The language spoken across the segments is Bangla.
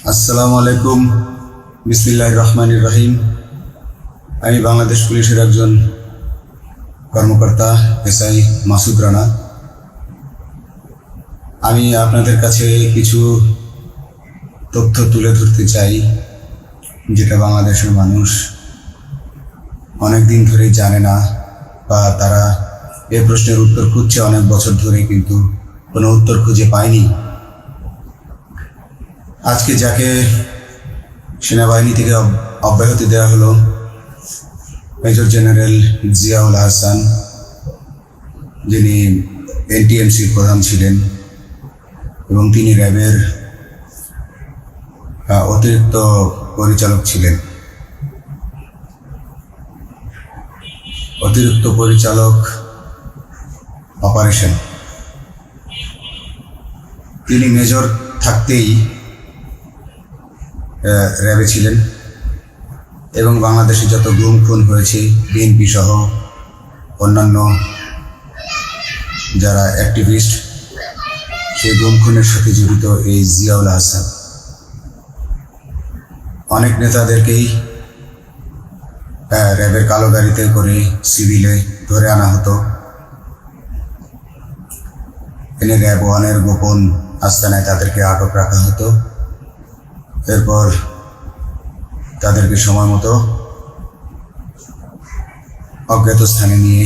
আসসালামু আলাইকুম। বিসমিল্লাহির রহমানির রহিম। আমি বাংলাদেশ পুলিশের একজন কর্মকর্তা এসআই মাসুদ রানা। আমি আপনাদের কাছে কিছু তথ্য তুলে ধরতে চাই, যেটা বাংলাদেশের মানুষ অনেক দিন ধরেই জানে না, বা তারা এই প্রশ্নের উত্তর খুঁজছে অনেক বছর ধরে, কিন্তু কোনো উত্তর খুঁজে পায়নি। আজকে যাকে সেনাবাহিনী থেকে অব্যাহতি দেওয়া হলো, মেজর জেনারেল জিয়াউল আহসান, যিনি এনটিএমসির প্রধান ছিলেন এবং তিনি র্যাবের অতিরিক্ত পরিচালক ছিলেন। অতিরিক্ত পরিচালক অপারেশন। তিনি মেজর থাকতেই র্যাবে ছিলেন এবং বাংলাদেশে যত গুম খুন হয়েছে, বিএনপি সহ অন্যান্য যারা অ্যাক্টিভিস্ট, সেই গুম খুনের সাথে জড়িত এই জিয়াউল আহসান। অনেক নেতাদেরকেই র্যাবের কালো গাড়িতে করে সিভিলে ধরে আনা হতো, এনে র্যাব ওয়ানের গোপন আস্তানায় তাদেরকে আটক রাখা হতো। এরপর তাদেরকে সময় মতো অজ্ঞাত স্থানে নিয়ে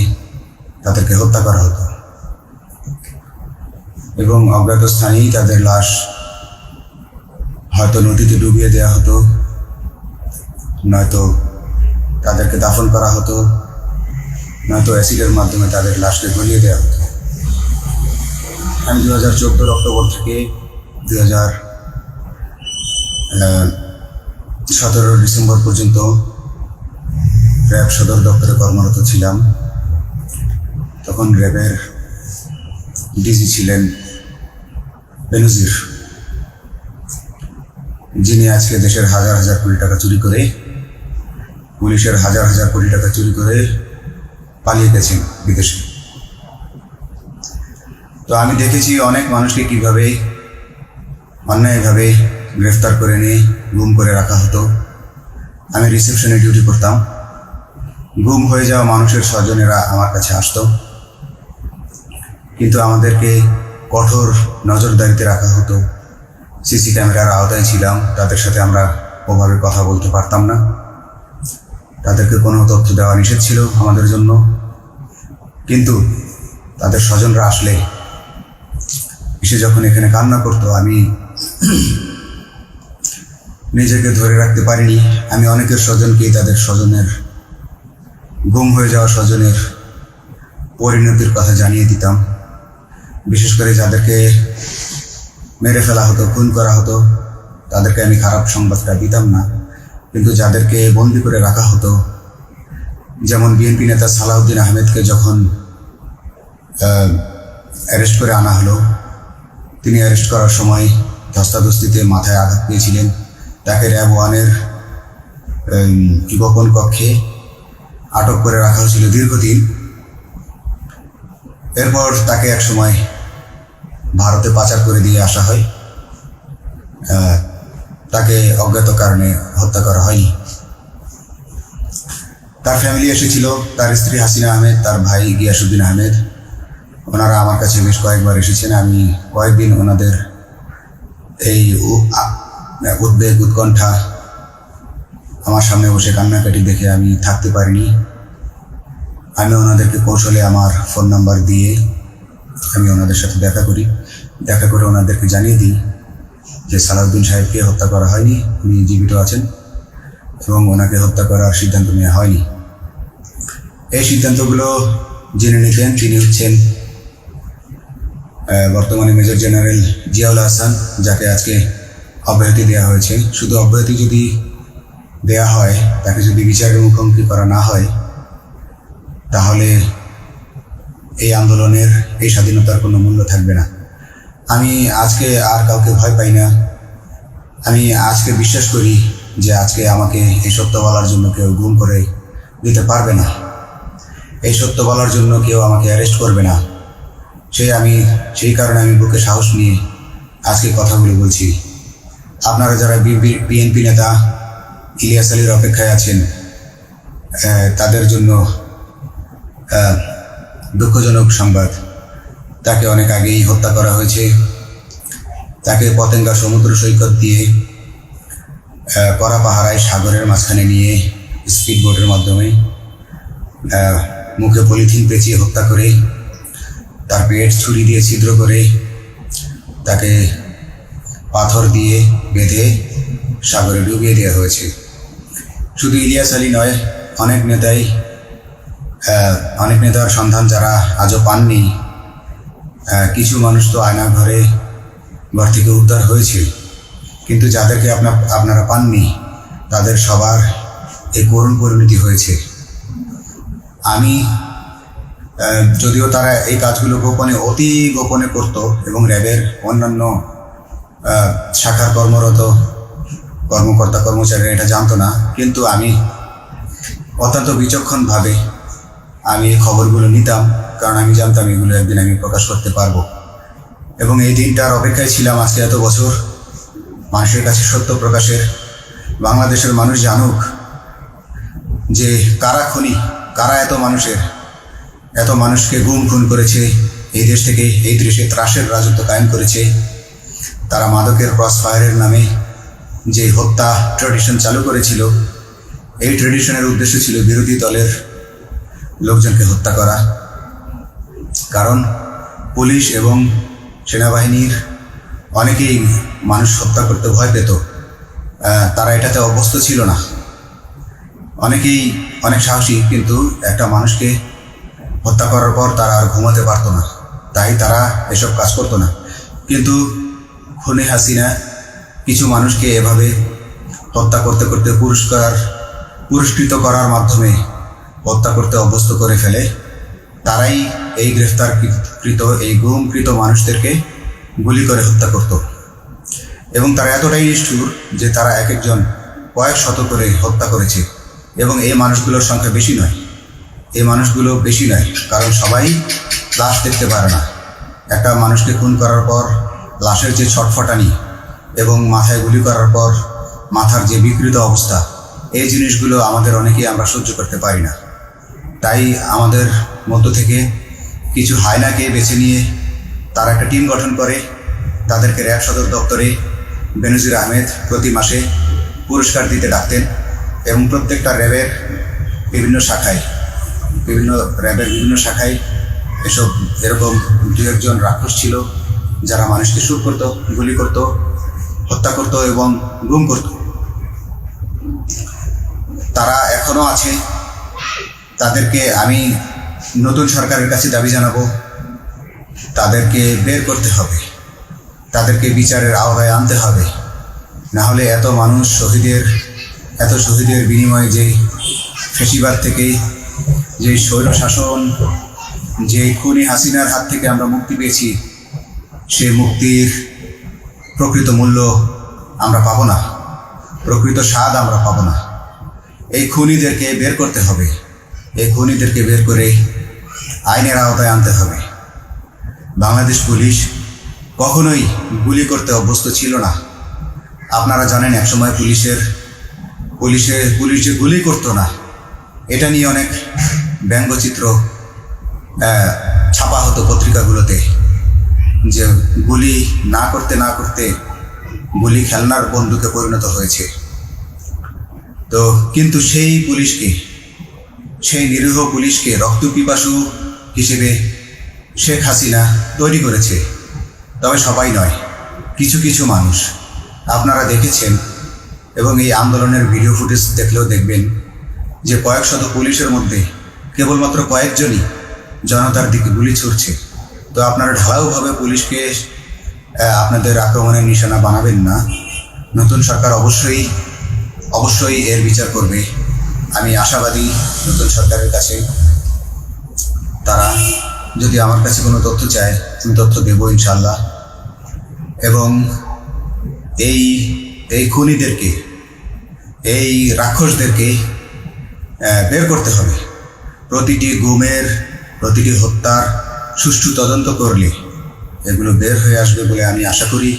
তাদেরকে হত্যা করা হতো এবং অজ্ঞাত স্থানেই তাদের লাশ হয়তো নদীতে ডুবিয়ে দেওয়া হতো, নয়তো তাদেরকে দাফন করা হতো, নয়তো অ্যাসিডের মাধ্যমে তাদের লাশকে গলিয়ে দেওয়া হতো। আমি 2014 অক্টোবর থেকে 2017 ডিসেম্বর পর্যন্ত র্যাব সদর দপ্তরে কর্মরত ছিলাম। তখন র্যাবের ডিজি ছিলেন বেনজির, যিনি আজকে দেশের হাজার হাজার কোটি টাকা চুরি করে, পুলিশের হাজার হাজার কোটি টাকা চুরি করে পালিয়ে গেছেন বিদেশে। তো আমি দেখেছি অনেক মানুষকে কিভাবে অন্যায়ভাবে গ্রেফতার করে নিয়ে গুম করে রাখা হতো। আমি রিসেপশনে ডিউটি করতাম। গুম হয়ে যাওয়া মানুষের স্বজনেরা আমার কাছে আসতো, কিন্তু আমাদেরকে কঠোর নজরদারিতে রাখা হতো। সিসি ক্যামেরার আওতায় ছিলাম, তাদের সাথে আমরা ওভাবে কথা বলতে পারতাম না। তাদেরকে কোনো তথ্য দেওয়া নিষেধ ছিল আমাদের জন্য। কিন্তু তাদের স্বজনরা আসলে এসে যখন এখানে কান্না করতো, আমি নিজেকে ধরে রাখতে পারিনি। আমি অনেকের স্বজনকেই তাদের স্বজনের, গুম হয়ে যাওয়া স্বজনের পরিণতির কথা জানিয়ে দিতাম। বিশেষ করে যাদেরকে মেরে ফেলা হতো, খুন করা হতো, তাদেরকে আমি খারাপ সংবাদটা দিতাম না। কিন্তু যাদেরকে বন্দি করে রাখা হতো, যেমন বিএনপি নেতা সালাউদ্দিন আহমেদকে যখন অ্যারেস্ট করে আনা হলো, তিনি অ্যারেস্ট করার সময় ধস্তাধস্তিতে মাথায় আঘাত পেয়েছিলেন। তাকে র্যাব ওয়ানের গোপন কক্ষে আটক করে রাখা হয়েছিল দীর্ঘদিন। এরপর তাকে এক সময় ভারতে পাচার করে দিয়ে আসা হয়। তাকে অজ্ঞাত কারণে হত্যা করা হয়নি। তার ফ্যামিলি এসেছিল, তার স্ত্রী হাসিনা আহমেদ, তার ভাই গিয়াসউদ্দিন আহমেদ। ওনারা আমার কাছে বেশ কয়েকবার এসেছেন। আমি কয়েকদিন ওনাদের এই উদ্বেগ, উৎকণ্ঠা, আমার সামনে বসে কান্নাকাটি দেখে আমি থাকতে পারিনি। আমি ওনাদেরকে কৌশলে আমার ফোন নাম্বার দিয়ে আমি ওনাদের সাথে দেখা করে ওনাদেরকে জানিয়ে দিই যে সালাউদ্দিন সাহেবকে হত্যা করা হয়নি, উনি জীবিত আছেন এবং ওনাকে হত্যা করার সিদ্ধান্ত নেওয়া হয়নি। এই সিদ্ধান্তগুলো জেনে নিতেন তিনি হচ্ছেন বর্তমানে মেজর জেনারেল জিয়াউল আহসান, যাকে আজকে অব্যাহতি দেওয়া হয়েছে। শুধু অব্যাহতি যদি দেয়া হয়, তাকে যদি বিচারের মুখোমুখি করা না হয়, তাহলে এই আন্দোলনের, এই স্বাধীনতার কোনো মূল্য থাকবে না। আমি আজকে আর কাউকে ভয় পাই না। আমি আজকে বিশ্বাস করি যে আজকে আমাকে এই সত্য বলার জন্য কেউ গুম করে দিতে পারবে না, এই সত্য বলার জন্য কেউ আমাকে অ্যারেস্ট করবে না। সেই কারণে আমি বুকে সাহস নিয়ে আজকে কথাগুলো বলছি। আপনারা যারা বিএনপি নেতা ইলিয়াস আলীর অপেক্ষায় আছেন, তাদের জন্য দুঃখজনক সংবাদ। তাকে অনেক আগেই হত্যা করা হয়েছে। তাকে পতেঙ্গা সমুদ্র সৈকত দিয়ে কড়া পাহারায় সাগরের মাঝখানে নিয়ে স্পিড বোটের মাধ্যমে মুখে পলিথিন পেঁচিয়ে হত্যা করে, তার পেট ছুরি দিয়ে ছিদ্র করে, তাকে পাথর দিয়ে বেঁধে সাগরে ডুবিয়ে দেওয়া হয়েছে। শুধু ইলিয়াস আলী নয়, অনেক নেতার সন্ধান যারা আজও পাননি। কিছু মানুষ তো ঘর থেকে উদ্ধার হয়েছে, কিন্তু যাদেরকে আপনারা পাননি তাদের সবার এই করুণ পরিণতি হয়েছে। আমি যদিও তারা এই কাজগুলো অতি গোপনে করত এবং র্যাবের অন্যান্য শাখার কর্মরত কর্মকর্তা কর্মচারীরা এটা জানতো না, কিন্তু আমি অত্যন্ত বিচক্ষণভাবে আমি এই খবরগুলো নিতাম, কারণ আমি জানতাম এগুলো একদিন আমি প্রকাশ করতে পারবো। এবং এই দিনটার অপেক্ষায় ছিলাম আজকে এত বছর, মানুষের কাছে সত্য প্রকাশের। বাংলাদেশের মানুষ জানুক যে কারা খুনি, কারা এত মানুষকে খুন করেছে, এই দেশ থেকে এই দেশে ত্রাসের রাজত্ব কায়েম করেছে। তারা মাদকের ক্রস ফায়ারের নামে যে হত্যা ট্র্যাডিশন চালু করেছিল, এই ট্র্যাডিশনের উদ্দেশ্য ছিল বিরোধী দলের লোকজনকে হত্যা করা। কারণ পুলিশ এবং সেনাবাহিনীর অনেকেই মানুষ হত্যা করতে ভয় পেত, তারা এটাতে অভ্যস্ত ছিল না। অনেকেই অনেক সাহসী, কিন্তু একটা মানুষকে হত্যা করার পর তারা আর ঘুমাতে পারতো না, তাই তারা এসব কাজ করতো না। কিন্তু খুনি হাসিনা কিছু মানুষকে এভাবে হত্যা করতে করতে পুরস্কৃত করার মাধ্যমে হত্যা করতে অভ্যস্ত করে ফেলে। তারাই এই গ্রেফতারকৃত এই গুমকৃত মানুষদেরকে গুলি করে হত্যা করত। এবং তারা এতটাই নিষ্ঠুর যে তারা এক একজন কয়েক শত করে হত্যা করেছে। এবং এই মানুষগুলোর সংখ্যা বেশি নয়, কারণ সবাই লাশ দেখতে পারে না। একটা মানুষকে খুন করার পর লাশের যে ছটফটানি এবং মাথায় গুলি করার পর মাথার যে বিকৃত অবস্থা, এই জিনিসগুলো অনেকেই আমরা সহ্য করতে পারি না। তাই আমাদের মধ্য থেকে কিছু হায়নাকে বেছে নিয়ে তারা একটা টিম গঠন করে, তাদেরকে র্যাব সদর দপ্তরে বেনজির আহমেদ প্রতি মাসে পুরস্কার দিতে ডাকতেন। এবং প্রত্যেকটা র্যাবের বিভিন্ন শাখায় এরকম দু একজন রাক্ষস ছিল যারা মানুষকে শুট করত, গুলি করত, হত্যা করত এবং গুম করত। তারা এখনো আছে। তাদেরকে আমি নতুন সরকারের কাছে দাবি জানাবো, তাদেরকে বের করতে হবে, তাদেরকে বিচারের আওতায় আনতে হবে। না হলে এত শহীদের বিনিময়ে যে ফেসিবাদ থেকে, যে স্বৈর শাসন, যে খুনি হাসিনার হাত থেকে আমরা মুক্তি পেয়েছি, সে মুক্তির প্রকৃত মূল্য আমরা পাবো না, প্রকৃত স্বাদ আমরা পাবো না। এই খুনিদেরকে বের করতে হবে, এই খুনিদেরকে বের করে আইনের আওতায় আনতে হবে। বাংলাদেশ পুলিশ কখনোই গুলি করতে অভ্যস্ত ছিল না। আপনারা জানেন একসময় পুলিশ যে গুলি করতো না, এটা নিয়ে অনেক ব্যঙ্গচিত্র ছাপা হতো পত্রিকাগুলোতে, যে গুলি না করতে গুলি খেলনার বন্দুকে পরিণত হয়েছে। তো কিন্তু সেই নিরীহ পুলিশকে রক্তপিপাসু হিসেবে শেখ হাসিনা তৈরি করেছে। তবে সবাই নয়, কিছু কিছু মানুষ আপনারা দেখেছেন, এবং এই আন্দোলনের ভিডিও ফুটেজ দেখলেও দেখবেন যে কয়েক শত পুলিশের মধ্যে কেবলমাত্র কয়েকজনই জনতার দিকে গুলি ছুড়ছে। তো আপনারা ঢালাওভাবে পুলিশকে আপনাদের আক্রমণের নিশানা বানাবেন না। নতুন সরকার অবশ্যই এর বিচার করবে। আমি আশাবাদী নতুন সরকারের কাছে। তারা যদি আমার কাছে কোনো তথ্য চায়, আমি তথ্য দেব ইনশাল্লাহ। এবং এই খুনিদেরকে, এই রাক্ষসদেরকে বের করতে হবে। প্রতিটি গুমের, প্রতিটি হত্যার সুষ্ঠু তদন্ত করলে এগুলো বের হয়ে আসবে বলে আমি আশা করি।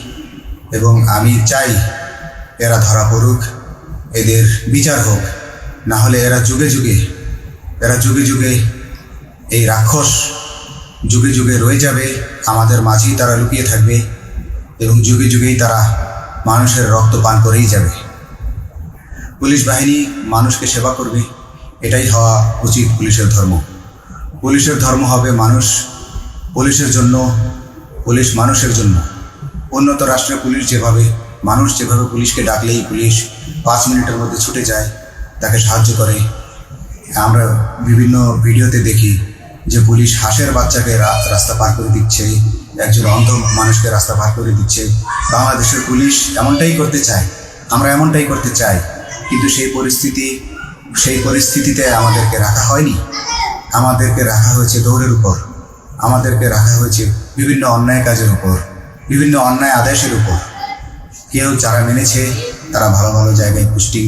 এবং আমি চাই এরা ধরা পড়ুক, এদের বিচার হোক, না হলে এরা যুগে যুগে এই রাক্ষস যুগে যুগে রয়ে যাবে, আমাদের মাঝেই তারা লুকিয়ে থাকবে এবং যুগে যুগেই তারা মানুষের রক্ত পান করেই যাবে। পুলিশ বাহিনী মানুষকে সেবা করবে, এটাই হওয়া উচিত পুলিশের ধর্ম। পুলিশের ধর্ম হবে মানুষ পুলিশের জন্য, পুলিশ মানুষের জন্য। উন্নত রাষ্ট্রের পুলিশ মানুষ যেভাবে পুলিশকে ডাকলেই পুলিশ 5 মিনিটের মধ্যে ছুটে যায়, তাকে সাহায্য করে। আমরা বিভিন্ন ভিডিওতে দেখি যে পুলিশ হাঁসের বাচ্চাকে রাস্তা পার করে দিচ্ছে, একজন অন্ধ মানুষকে রাস্তা পার করে দিচ্ছে। বাংলাদেশের পুলিশ এমনটাই করতে চায়, আমরা এমনটাই করতে চাই, কিন্তু সেই পরিস্থিতিতে আমাদেরকে রাখা হয়নি। আমাদেরকে রাখা হয়েছে দৌড়ের উপর, আমাদেরকে রাখা হয়েছে বিভিন্ন অন্যায় কাজের উপর, বিভিন্ন অন্যায় আদেশের উপর। কেউ যারা মেনেছে তারা ভালো ভালো জায়গায় পোস্টিং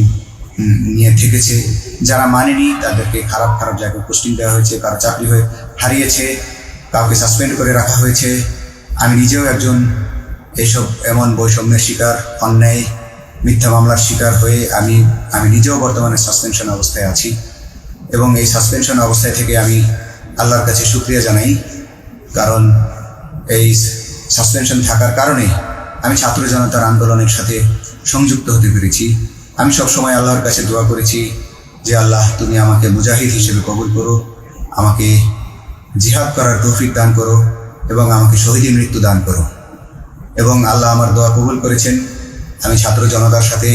নিয়ে থেকেছে, যারা মানেনি তাদেরকে খারাপ জায়গায় পোস্টিং দেওয়া হয়েছে, কারো চাকরি হয়ে হারিয়েছে, কাউকে সাসপেন্ড করে রাখা হয়েছে। আমি নিজেও একজন এমন বৈষম্যের শিকার, অন্যায় মিথ্যা মামলার শিকার হয়ে আমি নিজেও বর্তমানে সাসপেনশন অবস্থায় আছি এবং এই সাসপেনশন অবস্থায় থেকে আমি আল্লাহর কাছে শুকরিয়া জানাই, কারণ এই সাসপেনশন থাকার কারণে আমি ছাত্র জনতার আন্দোলনের সাথে সংযুক্ত হতে পেরেছি। আমি সবসময় আল্লাহর কাছে দোয়া করেছি যে আল্লাহ, তুমি আমাকে মুজাহিদ হিসেবে কবুল করো, আমাকে জিহাদ করার তৌফিক দান করো এবং আমাকে শহীদের মৃত্যু দান করো। এবং আল্লাহ আমার দোয়া কবুল করেছেন। আমি ছাত্র জনতার সাথে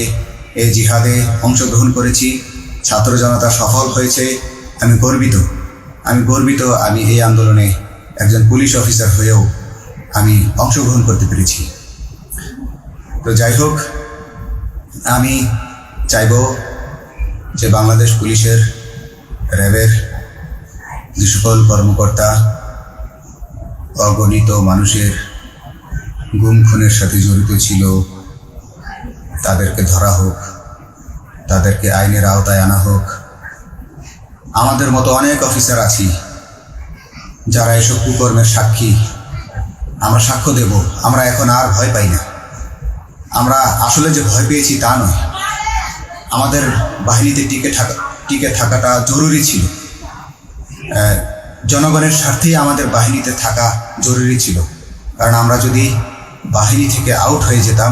এই জিহাদে অংশগ্রহণ করেছি, ছাত্র জনতা সফল হয়েছে। আমি গর্বিত আমি এই আন্দোলনে একজন পুলিশ অফিসার হয়েও আমি অংশগ্রহণ করতে পেরেছি। তো যাই হোক, আমি চাইব যে বাংলাদেশ পুলিশের, র্যাবের যে সকল কর্মকর্তা অগণিত মানুষের গুম খুনের সাথে জড়িত ছিল তাদেরকে ধরা হোক, তাদেরকে আইনের আওতায় আনা হোক। আমাদের মতো অনেক অফিসার আছি যারা এসব কুকর্মের সাক্ষী, আমরা সাক্ষ্য দেব। আমরা এখন আর ভয় পাই না। আমরা আসলে যে ভয় পেয়েছি তা নয়, আমাদের বাহিনীতে টিকে থাকাটা জরুরি ছিল। জনগণের স্বার্থেই আমাদের বাহিনীতে থাকা জরুরি ছিল, কারণ আমরা যদি বাহিনী থেকে আউট হয়ে যেতাম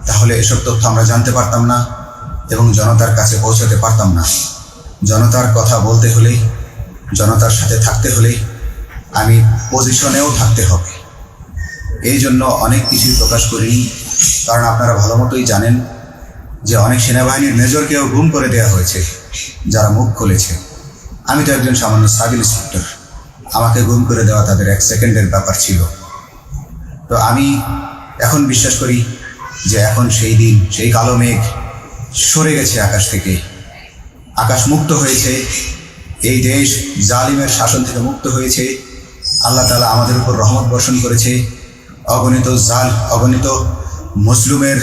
তাহলে এসব তথ্য আমরা জানতে পারতাম না এবং জনতার কাছে পৌঁছাতে পারতাম না। জনতার কথা বলতে হলে, জনতার সাথে থাকতে হলে আমি পজিশনেও থাকতে হবে। এই জন্য অনেক কিছুই প্রকাশ করিনি, কারণ আপনারা ভালো মতোই জানেন যে অনেক সেনাবাহিনীর মেজরকেও গুম করে দেওয়া হয়েছে যারা মুখ খুলেছে। আমি তো একজন সামান্য সাব ইন্সপেক্টর, আমাকে গুম করে দেওয়া তাদের 1 সেকেন্ডের ব্যাপার ছিল। তো আমি এখন বিশ্বাস করি যে এখন সেই দিন, সেই কালো মেঘ সরে গেছে আকাশ থেকে, আকাশ মুক্ত হয়েছে, এই দেশ জালিমের শাসন থেকে মুক্ত হয়েছে। আল্লাহ তাআলা আমাদের উপর রহমত বর্ষণ করেছে। অগণিত মুসলিমের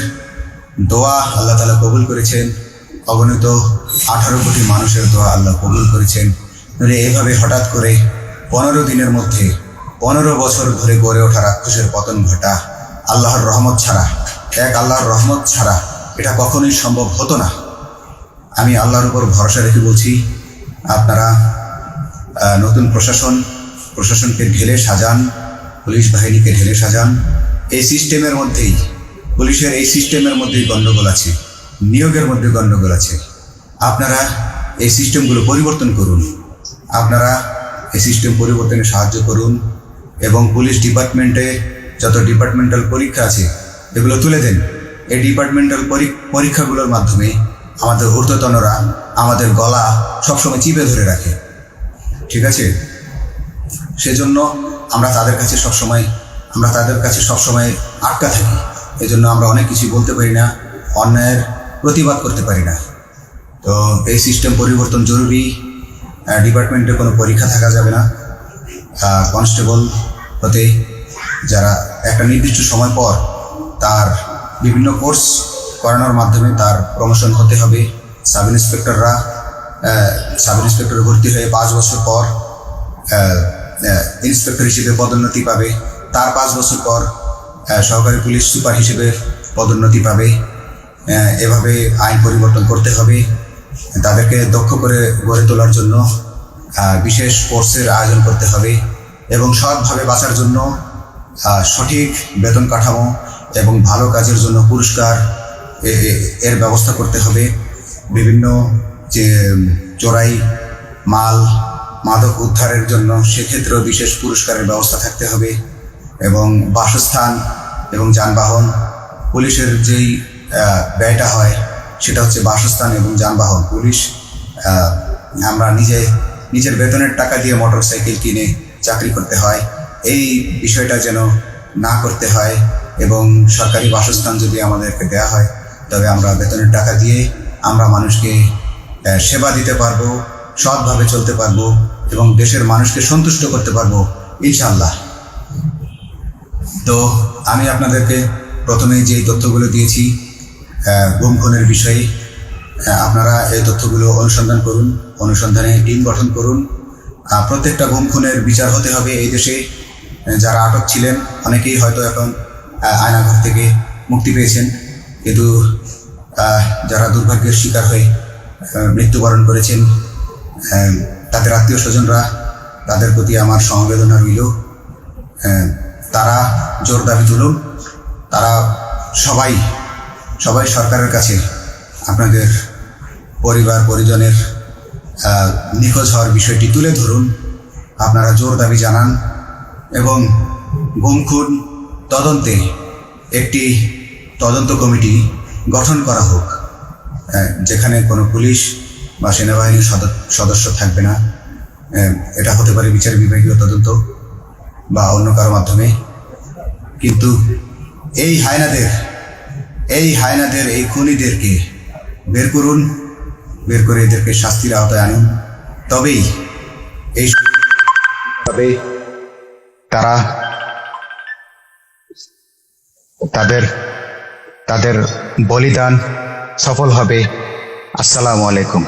দোয়া আল্লাহ তাআলা কবুল করেছেন, অগণিত 18 কোটি মানুষের দোয়া আল্লাহ কবুল করেছেন। তাহলে এভাবে হঠাৎ করে 15 দিনের মধ্যে 15 বছর ধরে গড়ে ওঠা রাক্ষসের পতন ঘটা আল্লাহর রহমত ছাড়া এটা কখনোই সম্ভব হতো না। আমি আল্লাহর উপর ভরসা রেখে বলছি, আপনারা নতুন প্রশাসনকে ঢেলে সাজান, পুলিশ বাহিনীকে ঢেলে সাজান। এই সিস্টেমের মধ্যেই, পুলিশের এই সিস্টেমের মধ্যেই গণ্ডগোল আছে, নিয়োগের মধ্যে গণ্ডগোল আছে। আপনারা এই সিস্টেমগুলো পরিবর্তন করুন, আপনারা এই সিস্টেম পরিবর্তনে সাহায্য করুন এবং পুলিশ ডিপার্টমেন্টে যত ডিপার্টমেন্টাল পরীক্ষা আছে এগুলো তুলে দেন। এই ডিপার্টমেন্টাল পরীক্ষাগুলোর মাধ্যমে আমাদের ঊর্ধ্বতনরা আমাদের গলা সবসময় চিপে ধরে রাখে, ঠিক আছে? সেজন্য আমরা তাদের কাছে সবসময় আটকা থাকি। এই জন্য আমরা অনেক কিছু বলতে পারি না, অন্যায়ের প্রতিবাদ করতে পারি না। তো এই সিস্টেম পরিবর্তন জরুরি। ডিপার্টমেন্টে কোনো পরীক্ষা থাকা যাবে না। কনস্টেবল হতে যারা একটা নির্দিষ্ট সময় পর তার বিভিন্ন কোর্স করানোর মাধ্যমে তার প্রমোশন হতে হবে। সাব ইন্সপেক্টর ভর্তি হয়ে 5 বছর পর ইন্সপেক্টর হিসেবে পদোন্নতি পাবে, তার 5 বছর পর সহকারী পুলিশ সুপার হিসেবে পদোন্নতি পাবে। এভাবে আইন পরিবর্তন করতে হবে। তাদেরকে দক্ষ করে গড়ে তোলার জন্য বিশেষ কোর্সের আয়োজন করতে হবে এবং সৎভাবে বাঁচার জন্য সঠিক বেতন কাঠামো এবং ভালো কাজের জন্য পুরস্কার এর ব্যবস্থা করতে হবে। বিভিন্ন যে চোরাই মাল মাদক উদ্ধারের জন্য সেক্ষেত্রেও বিশেষ পুরস্কারের ব্যবস্থা থাকতে হবে এবং বাসস্থান এবং যানবাহন, পুলিশের যেই ব্যয়টা হয় সেটা হচ্ছে বাসস্থান এবং যানবাহন। পুলিশ আমরা নিজের বেতনের টাকা দিয়ে মোটরসাইকেল কিনে চাকরি করতে হয়, এই বিষয়টা যেন না করতে হয় এবং সরকারি বাসস্থান যদি আমাদেরকে দেওয়া হয় তবে আমরা বেতনের টাকা দিয়ে আমরা মানুষকে সেবা দিতে পারবো, সৎভাবে চলতে পারবো এবং দেশের মানুষকে সন্তুষ্ট করতে পারবো ইনশাআল্লাহ। তো আমি আপনাদেরকে প্রথমে যেই তথ্যগুলো দিয়েছি গুম খুনের বিষয়ে, আপনারা এই তথ্যগুলো অনুসন্ধান করুন, অনুসন্ধানে টিম গঠন করুন। প্রত্যেকটা গুম খুনের বিচার হতে হবে এই দেশে। যারা আটক ছিলেন অনেকেই হয়তো এখন আয়নাঘর থেকে মুক্তি পেয়েছেন, কিন্তু যারা দুর্ভাগ্যের শিকার হয়ে মৃত্যুবরণ করেছেন তাদের আত্মীয় স্বজনরা, তাদের প্রতি আমার সমবেদনা রইল। তারা জোর দাবি তুলুন, তারা সবাই সরকারের কাছে আপনাদের পরিবার পরিজনের নিখোঁজ হওয়ার বিষয়টি তুলে ধরুন, আপনারা জোর দাবি জানান এবং গুম খুন তদন্তে একটি তদন্ত কমিটি গঠন করা হোক, যেখানে কোনো পুলিশ বা সেনাবাহিনীর সদস্য থাকবে না। এটা হতে পারে বিচার বিভাগীয় তদন্ত বা অন্য কারো মাধ্যমে, কিন্তু এই হায়নাদের এই খুনিদেরকে বের করুন, বের করে এদেরকে শাস্তির আওতায় আনুন। তবে তারা তাদের বলিদান সফল হবে। আসসালামু আলাইকুম।